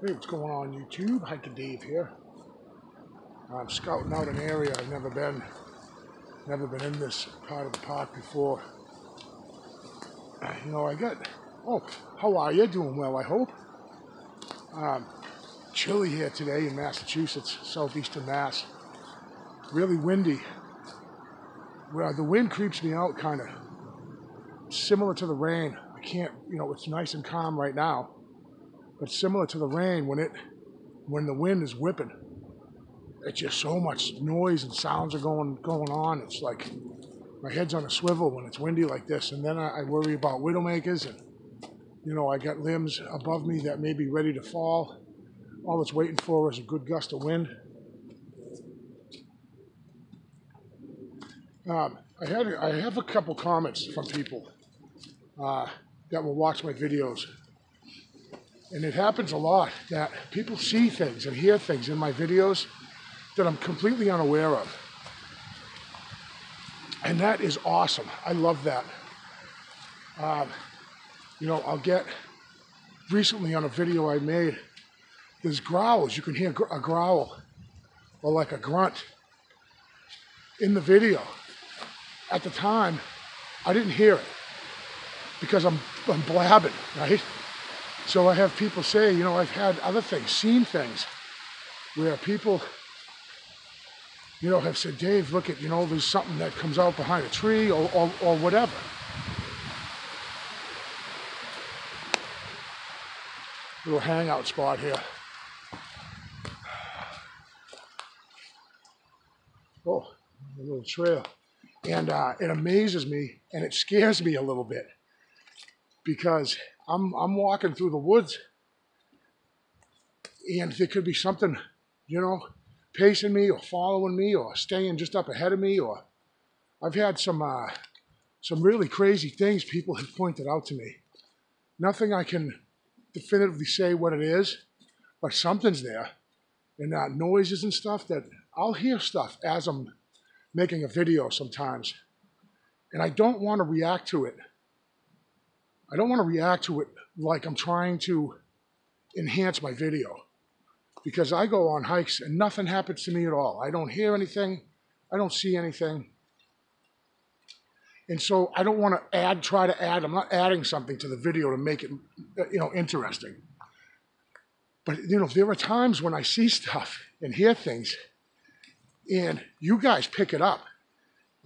Hey, what's going on YouTube? Hiker Dave here. I'm scouting out an area I've never been in this part of the park before. How are you? Doing well, I hope. Chilly here today in Massachusetts, southeastern Mass. Really windy. Well, the wind creeps me out kind of. Similar to the rain. I can't, it's nice and calm right now. But similar to the rain, when the wind is whipping, it's just so much noise and sounds are going on. It's like my head's on a swivel when it's windy like this. And then I worry about widowmakers, and I got limbs above me that may be ready to fall. All it's waiting for is a good gust of wind. I have a couple comments from people that will watch my videos. And it happens a lot that people see things and hear things in my videos that I'm completely unaware of. And that is awesome. I love that. I'll get, recently on a video I made, there's growls. You can hear a growl or like a grunt in the video. At the time, I didn't hear it because I'm blabbing, right? So I have people say, I've had other things, seen things where people, have said, Dave, look at, there's something that comes out behind a tree or whatever. Little hangout spot here. Oh, a little trail. And it amazes me and it scares me a little bit because I'm walking through the woods and there could be something, pacing me or following me or staying just up ahead of me, or I've had some really crazy things people have pointed out to me. Nothing I can definitively say what it is, but something's there. And noises and stuff that I'll hear stuff as I'm making a video sometimes. And I don't want to react to it. I don't want to react to it like I'm trying to enhance my video, because I go on hikes and nothing happens to me at all. I don't hear anything. I don't see anything. And so I don't want to try to add, I'm not adding something to the video to make it, interesting. But, there are times when I see stuff and hear things and you guys pick it up.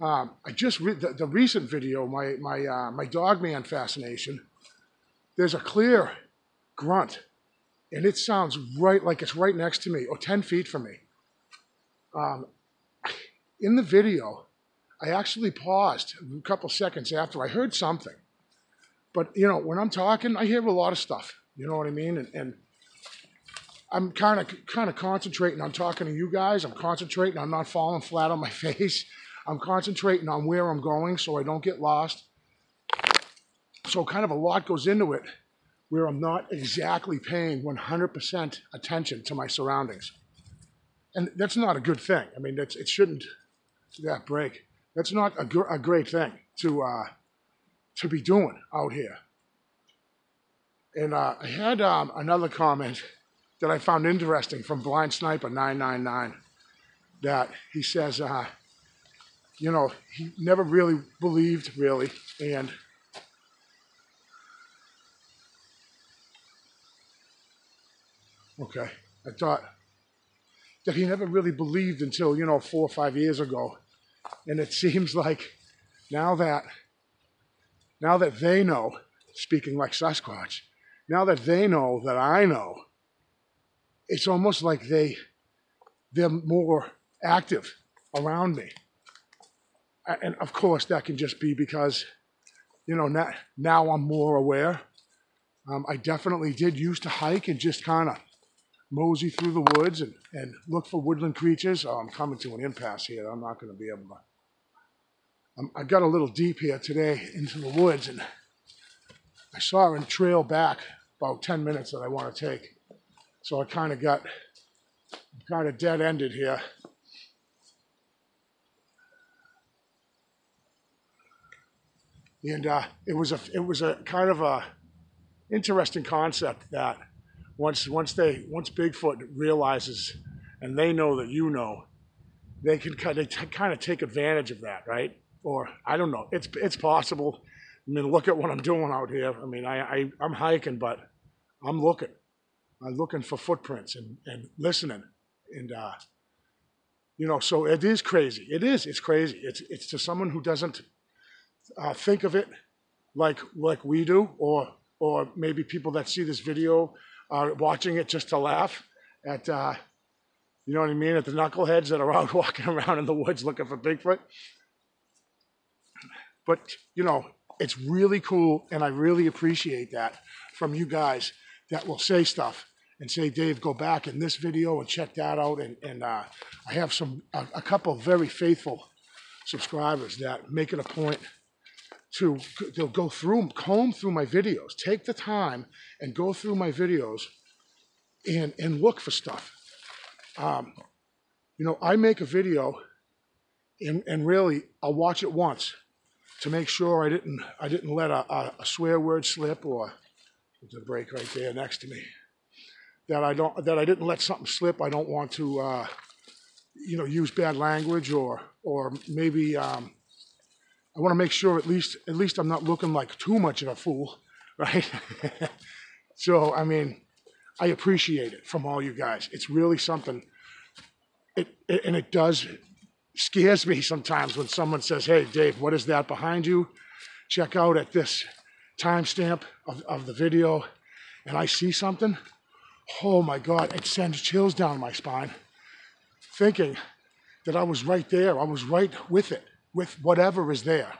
I just read the recent video, my dog man fascination. There's a clear grunt, and it sounds right like it's right next to me or 10 feet from me. In the video, I actually paused a couple seconds after I heard something. But when I'm talking, I hear a lot of stuff. You know what I mean? And I'm kind of concentrating on talking to you guys. I'm concentrating on not falling flat on my face. I'm concentrating on where I'm going so I don't get lost. So kind of a lot goes into it where I'm not exactly paying 100% attention to my surroundings. And that's not a good thing. I mean, it shouldn't, that break. That's not a great thing to be doing out here. And I had another comment that I found interesting from Blind Sniper 999, that he says, he never really believed, and okay, I thought that he never really believed until, 4 or 5 years ago. And it seems like now that they know, speaking like Sasquatch, now that they know that I know, it's almost like they're more active around me. And of course, that can just be because, now I'm more aware. I definitely did used to hike and just kind of mosey through the woods and look for woodland creatures. Oh, I'm coming to an impasse here. I'm not going to be able to. I got a little deep here today into the woods, and I saw a trail back about 10 minutes that I want to take. So I kind of got dead-ended here. And it was a kind of a interesting concept that Once Bigfoot realizes, and they know that you know, they can kind of take advantage of that, right? Or I don't know. It's possible. I mean, look at what I'm doing out here. I mean, I'm hiking, but I'm looking. I'm looking for footprints and listening, and you know. So it is crazy. It is. It's crazy. It's to someone who doesn't think of it like we do, or maybe people that see this video are watching it just to laugh at. You know what I mean? At the knuckleheads that are out walking around in the woods looking for Bigfoot. But, you know, it's really cool, and I really appreciate that from you guys that will say stuff and say, Dave, go back in this video and check that out. And I have a couple of very faithful subscribers that make it a point to go through, comb through my videos, take the time and go through my videos and look for stuff. You know, I make a video and really I'll watch it once to make sure I didn't let a swear word slip, or there's a break right there next to me, that I didn't let something slip. I don't want to you know, use bad language, or maybe I want to make sure at least I'm not looking like too much of a fool, right? So I mean, I appreciate it from all you guys. It's really something. And it does scares me sometimes when someone says, hey, Dave, what is that behind you? Check out at this timestamp of the video, and I see something. Oh my God, it sends chills down my spine, thinking that I was right there. I was right with it, with whatever is there.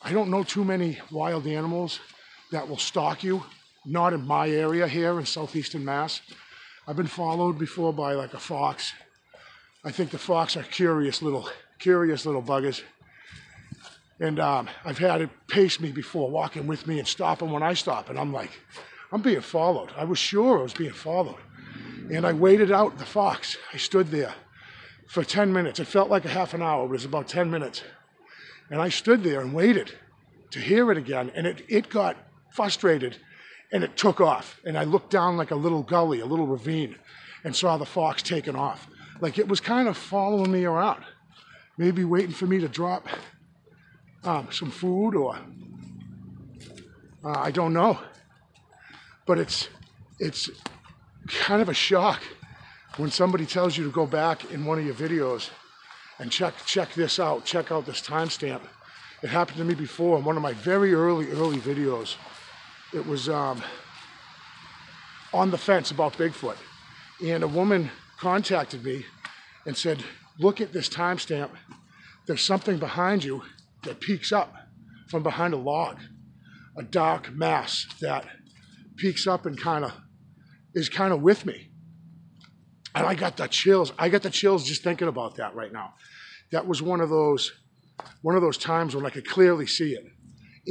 I don't know too many wild animals that will stalk you, not in my area here in southeastern Mass. I've been followed before by like a fox. I think the fox are curious little buggers. And I've had it pace me before, walking with me and stopping when I stop. And I'm like, I'm being followed. I was sure I was being followed. And I waited out the fox. I stood there for 10 minutes. It felt like a half an hour, but it was about 10 minutes. And I stood there and waited to hear it again. And it got frustrated and it took off. And I looked down like a little gully, a little ravine, and saw the fox taking off. Like it was kind of following me around, maybe waiting for me to drop some food, or I don't know. But it's kind of a shock when somebody tells you to go back in one of your videos and check this out, check out this timestamp. It happened to me before in one of my very early videos. It was on the fence about Bigfoot, and a woman contacted me and said, look at this timestamp. There's something behind you that peeks up from behind a log, a dark mass that peeks up and is kind of with me. And I got the chills. I got the chills just thinking about that right now. That was one of those times when I could clearly see it.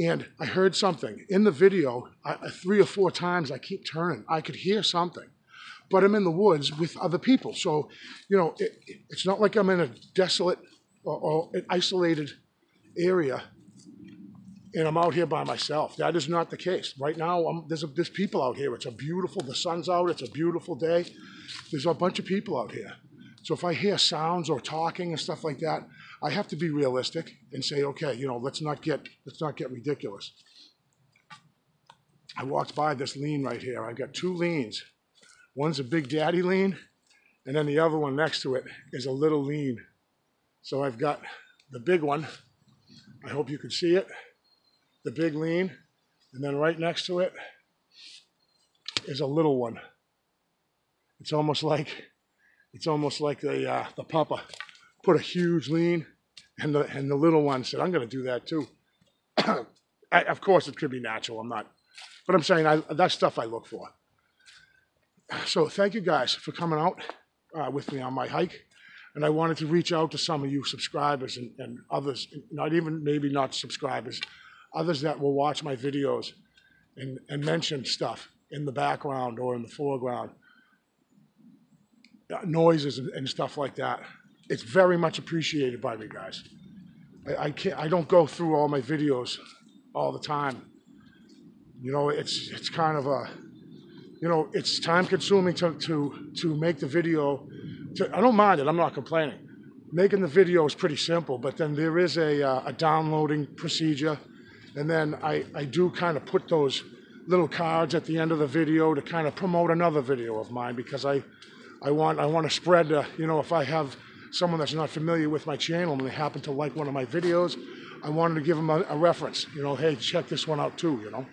And I heard something in the video. 3 or 4 times I keep turning. I could hear something. But I'm in the woods with other people. So, you know, it's not like I'm in a desolate or an isolated area and I'm out here by myself. That is not the case. Right now, there's people out here. The sun's out, it's a beautiful day. There's a bunch of people out here. So if I hear sounds or talking and stuff like that, I have to be realistic and say, okay, you know, let's not get ridiculous. I walked by this lean right here. I've got 2 leans. One's a big daddy lean, and then the other one next to it is a little lean. So I've got the big one. I hope you can see it. The big lean, and then right next to it is a little one. It's almost like the papa put a huge lean, and the little one said, "I'm going to do that too." Of course, it could be natural. I'm not, but I'm saying that's stuff I look for. So thank you guys for coming out with me on my hike. And I wanted to reach out to some of you subscribers and others, maybe not subscribers, others that will watch my videos and mention stuff in the background or in the foreground, noises and stuff like that. It's very much appreciated by me, guys. I don't go through all my videos all the time. You know, it's kind of you know, it's time consuming to make the video. I don't mind it, I'm not complaining. Making the video is pretty simple, but then there is a downloading procedure. And then I do kind of put those little cards at the end of the video to kind of promote another video of mine, because I want to spread, you know, if I have someone that's not familiar with my channel and they happen to like one of my videos, I wanted to give them a reference, you know, hey, check this one out too, you know.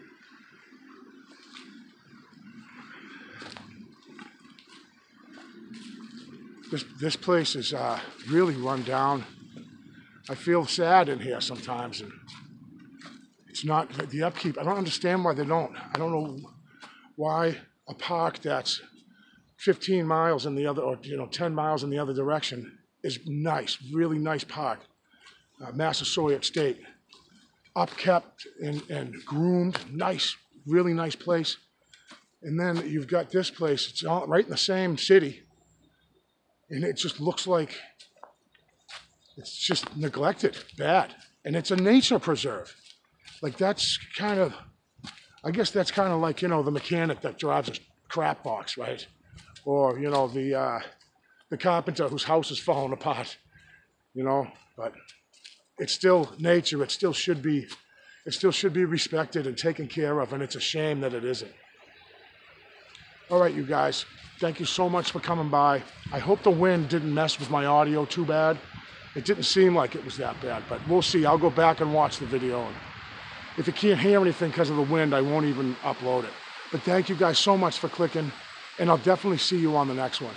This place is really run down. I feel sad in here sometimes, and it's not the upkeep. I don't understand why they don't. I don't know why a park that's 15 miles in the other, or 10 miles in the other direction is nice, really nice park. Massasoit State, upkept and groomed, nice, really nice place. And then you've got this place. It's all right in the same city. And it just looks like it's just neglected, bad. And it's a nature preserve. Like that's kind of, I guess that's kind of like, the mechanic that drives a crap box, right? Or, the carpenter whose house is falling apart, but it's still nature. It still should be respected and taken care of. And it's a shame that it isn't. All right, you guys. Thank you so much for coming by. I hope the wind didn't mess with my audio too bad. It didn't seem like it was that bad, but we'll see. I'll go back and watch the video. And if you can't hear anything because of the wind, I won't even upload it. But thank you guys so much for clicking, and I'll definitely see you on the next one.